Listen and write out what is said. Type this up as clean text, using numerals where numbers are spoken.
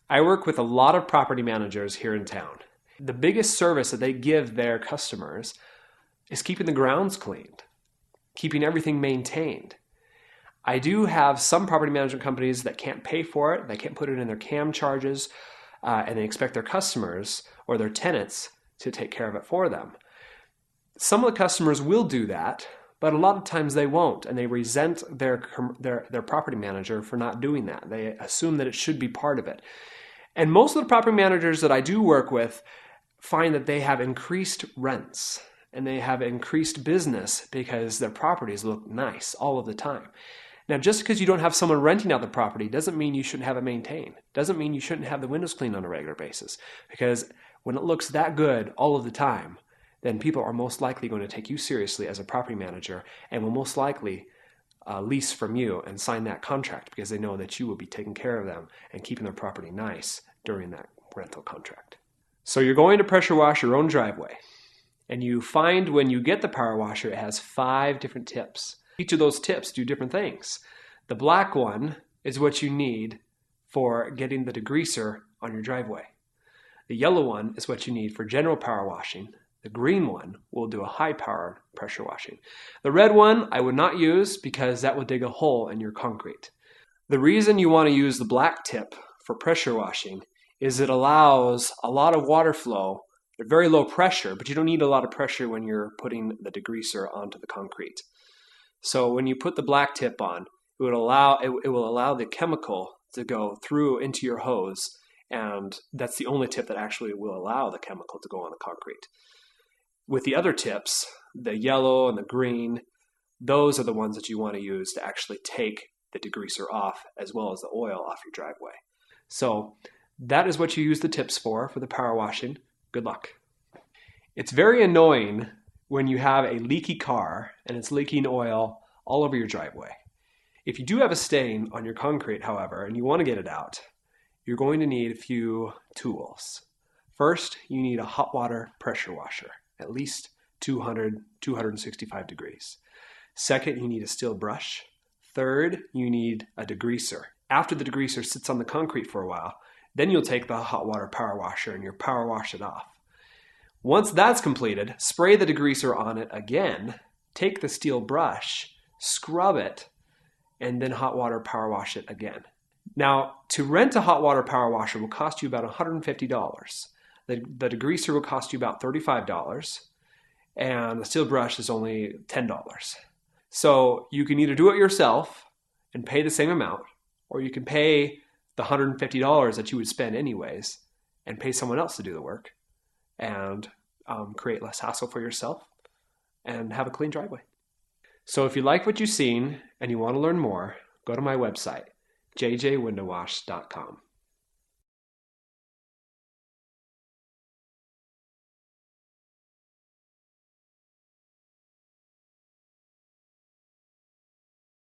I work with a lot of property managers here in town. The biggest service that they give their customers is keeping the grounds cleaned, keeping everything maintained. I do have some property management companies that can't pay for it, they can't put it in their CAM charges, and they expect their customers or their tenants to take care of it for them. Some of the customers will do that, but a lot of times they won't, and they resent their property manager for not doing that. They assume that it should be part of it. And most of the property managers that I do work with find that they have increased rents and they have increased business because their properties look nice all of the time. Now, just because you don't have someone renting out the property doesn't mean you shouldn't have it maintained. Doesn't mean you shouldn't have the windows cleaned on a regular basis. Because when it looks that good all of the time, then people are most likely going to take you seriously as a property manager and will most likely lease from you and sign that contract because they know that you will be taking care of them and keeping their property nice during that rental contract. So you're going to pressure wash your own driveway, and you find when you get the power washer, it has 5 different tips. Each of those tips do different things. The black one is what you need for getting the degreaser on your driveway. The yellow one is what you need for general power washing. The green one will do a high power pressure washing. The red one I would not use because that will dig a hole in your concrete. The reason you want to use the black tip for pressure washing is it allows a lot of water flow at very low pressure, but you don't need a lot of pressure when you're putting the degreaser onto the concrete. So when you put the black tip on, it will allow the chemical to go through into your hose, and that's the only tip that actually will allow the chemical to go on the concrete. With the other tips, the yellow and the green, those are the ones that you want to use to actually take the degreaser off as well as the oil off your driveway. So that is what you use the tips for the power washing. Good luck. It's very annoying when you have a leaky car and it's leaking oil all over your driveway. If you do have a stain on your concrete, however, and you want to get it out, you're going to need a few tools. First, you need a hot water pressure washer, at least 265 degrees. Second, you need a steel brush. Third, you need a degreaser. After the degreaser sits on the concrete for a while, then you'll take the hot water power washer and you'll power wash it off. Once that's completed, spray the degreaser on it again, take the steel brush, scrub it, and then hot water power wash it again. Now, to rent a hot water power washer will cost you about $150. The degreaser will cost you about $35, and the steel brush is only $10. So you can either do it yourself and pay the same amount, or you can pay the $150 that you would spend anyways and pay someone else to do the work and create less hassle for yourself and have a clean driveway. So if you like what you've seen and you want to learn more, go to my website, jjwindowwash.com.